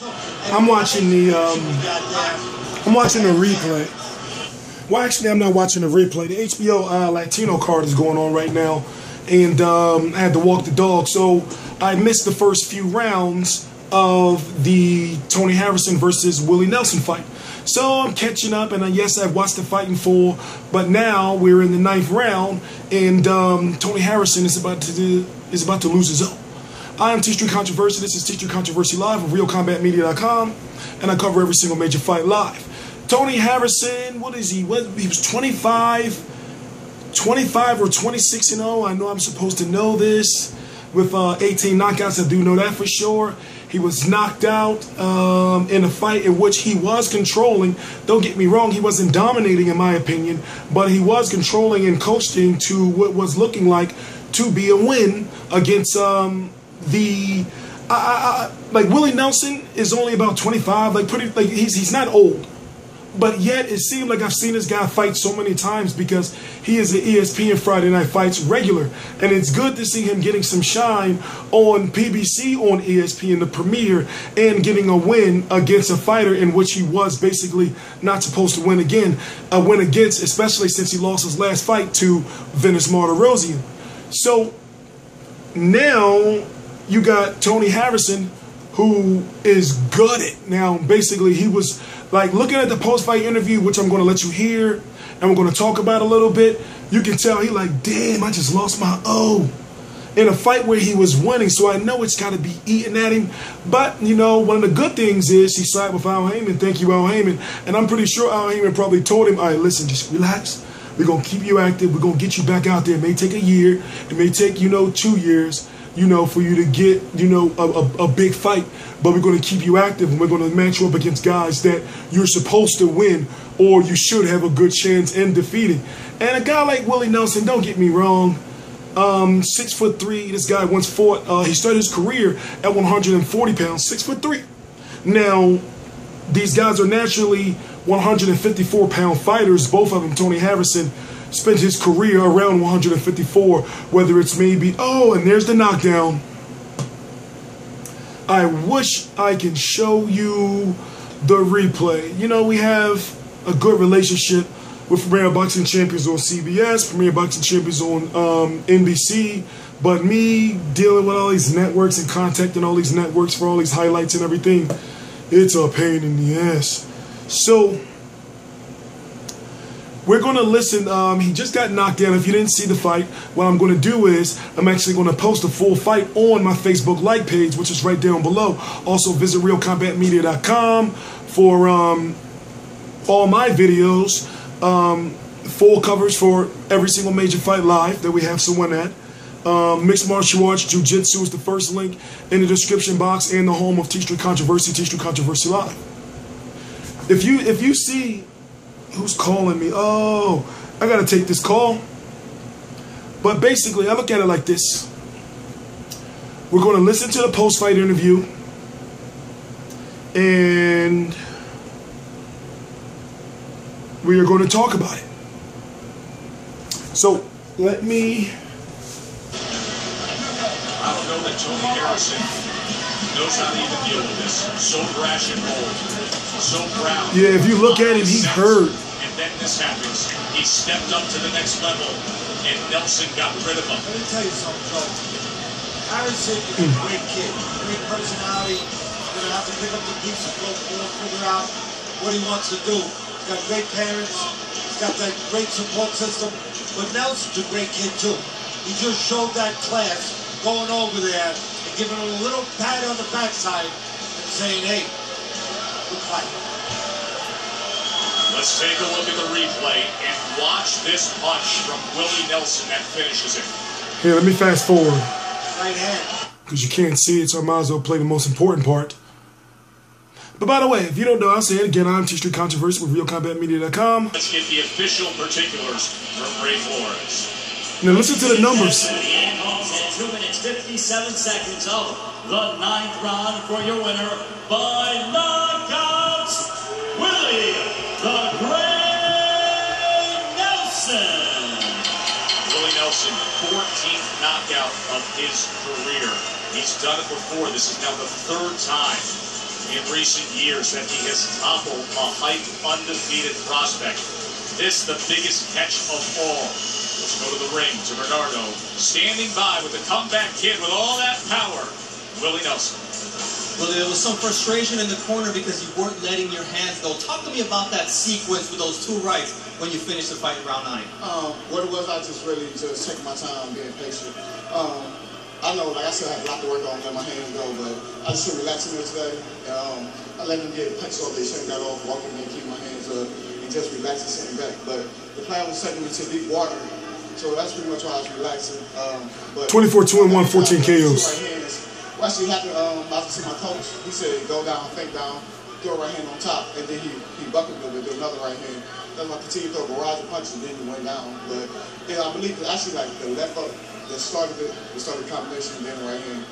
I'm watching the replay. Well, actually, I'm not watching the replay. The HBO Latino card is going on right now, and I had to walk the dog, so I missed the first few rounds of the Tony Harrison versus Willie Nelson fight. So I'm catching up, and yes, I've watched the fight in full, but now we're in the 9th round, and Tony Harrison is about to lose his own. I am T-Street Controversy. This is T-Street Controversy Live on RealCombatMedia.com, and I cover every single major fight live. Tony Harrison, what is he? He was 25 or 26-0. I know I'm supposed to know this. With 18 knockouts, I do know that for sure. He was knocked out in a fight in which he was controlling. Don't get me wrong, he wasn't dominating in my opinion, but he was controlling and coasting to what was looking like to be a win against like Willie Nelson is only about 25, he's not old. But yet, it seemed like I've seen this guy fight so many times because he is an ESPN Friday Night Fights regular. And it's good to see him getting some shine on PBC, on ESPN, the premiere, and getting a win against a fighter in which he was basically not supposed to win again. A win against, especially since he lost his last fight to Venus Martirosyan. So, now you got Tony Harrison, who is gutted. Now, basically, he was like looking at the post-fight interview, which I'm going to let you hear, and we're going to talk about a little bit. You can tell he like, damn, I just lost my O in a fight where he was winning. So I know it's got to be eating at him. But, you know, one of the good things is he sided with Al Heyman. Thank you, Al Heyman. And I'm pretty sure Al Heyman probably told him, all right, listen, just relax. We're going to keep you active. We're going to get you back out there. It may take a year. It may take, 2 years. For you to get, a big fight. But we're going to keep you active, and we're going to match you up against guys that you're supposed to win or you should have a good chance in defeating. And a guy like Willie Nelson, don't get me wrong, 6'3", this guy once fought, he started his career at 140 pounds, 6'3". Now, these guys are naturally 154-pound fighters, both of them. Tony Harrison spent his career around 154, whether it's maybe, and there's the knockdown. I wish I can show you the replay. We have a good relationship with Premier Boxing Champions on CBS, Premier Boxing Champions on NBC, but me dealing with all these networks and contacting all these networks for all these highlights and everything, it's a pain in the ass. So, we're going to listen. He just got knocked down. If you didn't see the fight, what I'm going to do is I'm actually going to post a full fight on my Facebook like page, which is right down below. Also, visit RealCombatMedia.com for all my videos, full coverage for every single major fight live that we have someone at. Mixed martial arts, jiu-jitsu is the first link in the description box and the home of T-Street Controversy, T-Street Controversy Live. If you see... Who's calling me? Oh, I gotta take this call. But basically, I look at it like this. We're gonna listen to the post-fight interview, and we are going to talk about it. So let me. I don't know that Tony Harrison knows how to even deal with this. So brash and bold, so proud. Yeah, if you look at it, he's hurt. And then this happens. He stepped up to the next level, and Nelson got rid of him. Let me tell you something, Joe. Harrison is a great kid, great personality. He's going to have to pick up the pieces, go forward, figure out what he wants to do. He's got great parents. He's got that great support system. But Nelson's a great kid, too. He just showed that class going over there and giving him a little pat on the backside and saying, hey, good fight. Let's take a look at the replay and watch this punch from Willie Nelson that finishes it. Here, let me fast forward. Right hand. Because you can't see it, so I might as well play the most important part. But by the way, if you don't know, I'll say it again. I'm T-Street Controversy with RealCombatMedia.com. Let's get the official particulars from Ray Flores. Now listen to the numbers. 2 minutes, 57 seconds of the 9th round for your winner by knockouts, Willie the Great Nelson. Willie Nelson, 14th knockout of his career. He's done it before. This is now the 3rd time in recent years that he has toppled a hyped, undefeated prospect. This, the biggest catch of all. Let's go to the ring to Bernardo, standing by with the comeback kid with all that power, Willie Nelson. Well, there was some frustration in the corner because you weren't letting your hands go. Talk to me about that sequence with those 2 rights when you finished the fight in round 9. What it was, I just really just taking my time, being patient. I know, like I still have a lot to work on, let my hands go, but I just been relaxing there today. I let them get punched off, they shut that off, walking in, keep my hands up, and just relax and sitting back. But the plan was taking me to deep water, so that's pretty much why I was relaxing. 24-2-1, 14 KOs. What actually happened, I was to see my coach, he said, go down, fake down, throw a right hand on top, and then he buckled me with another right hand. Then I continued to throw a barrage of punches, and then he went down. But yeah, I believe it's actually like the left up that started it, the combination, and then the right hand.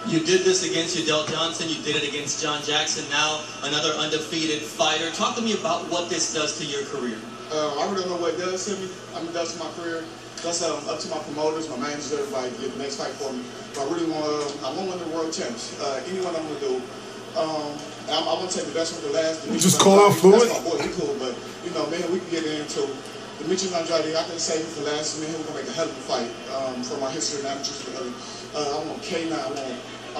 You did this against Udell Johnson, you did it against John Jackson, now another undefeated fighter. Talk to me about what this does to your career. I really don't know what it does to me. I mean, it does to my career. That's up to my promoters, my managers, everybody to get the next fight for me. But I really want to win the world champs. Anyone I'm going to do. I want to take the best with the last. Just call out Floyd. That's my boy, he's cool. But, you know, man, we can get into Demetrius Andrade. I can save him for last. Man, we're going to make a hell of a fight for my history and amateurs. I want K9. I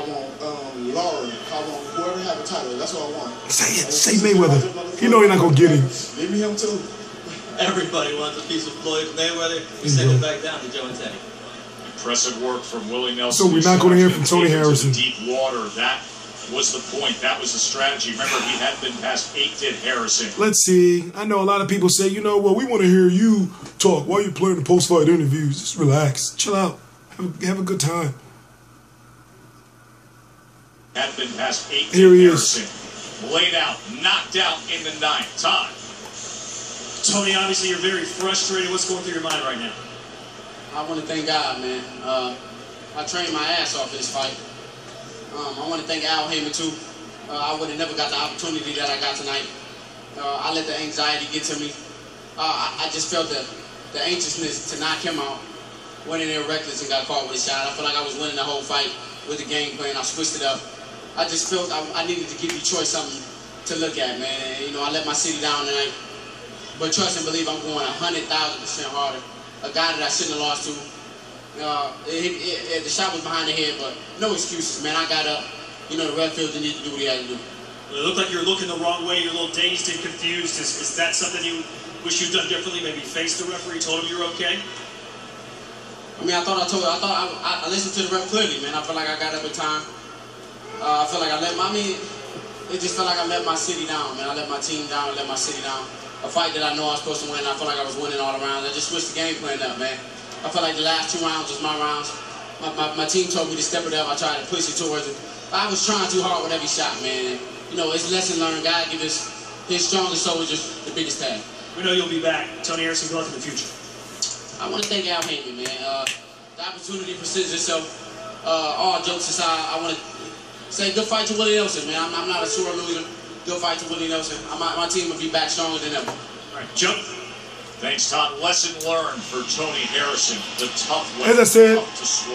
want Laura. I want whoever have a title. That's what I want. Say it. Say Mayweather. You know you're not going to get him. Give me him, too. Everybody wants a piece of Floyd Mayweather. You send it back down to Joe and Teddy. Impressive work from Willie Nelson. So we're not going to hear from Tony Harrison. Deep water. That was the point. That was the strategy. Remember, he had been past 8 did Harrison. Let's see. I know a lot of people say, you know, well, we want to hear you talk while you're playing the post-fight interviews. Just relax. Chill out. Have a good time. Had been past 8 did Here he Harrison. is. Laid out, knocked out in the 9th. Time. Tony, obviously you're very frustrated. What's going through your mind right now? I want to thank God, man. I trained my ass off for this fight. I want to thank Al Heyman, too. I would have never got the opportunity that I got tonight. I let the anxiety get to me. I just felt the anxiousness to knock him out. Went in there reckless and got caught with a shot. I felt like I was winning the whole fight with the game plan. I switched it up. I just felt I needed to give Detroit something to look at, man. You know, I let my city down tonight. But trust and believe I'm going 100,000% harder. A guy that I shouldn't have lost to. The shot was behind the head, but no excuses, man. I got up. You know, the ref feels the need to do what he had to do. Well, it looked like you were looking the wrong way. You're a little dazed and confused. Is that something you wish you'd done differently? Maybe face the referee, told him you're okay? I mean, I listened to the ref clearly, man. I felt like I got up in time. I felt like it just felt like I let my city down, man. I let my team down, I let my city down. A fight that I know I was supposed to win, I felt like I was winning all around. I just switched the game plan up, man. I felt like the last 2 rounds was my rounds. My team told me to step it up. I tried to push it towards it. I was trying too hard with every shot, man. You know, it's lesson learned. God give us his strongest soldiers the biggest tag. We know you'll be back. Tony Harrison, good luck in the future. I want to thank Al Heyman, man. The opportunity presents itself. All jokes aside, I want to say good fight to Willie Nelson, man. I'm not a sore loser. Good fight to Willie Nelson. My team will be back stronger than ever. All right, Joe. Thanks, Todd. Lesson learned for Tony Harrison. The tough way. As I said,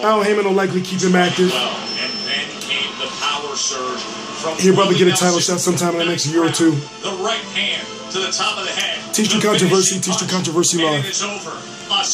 Al Heyman will likely keep him active. Well, and then came the power surge from He'll probably get a title Nelson. shot sometime in the next year or two. The right hand to the top of the head. Teach the controversy, teach the controversy And live. it is over.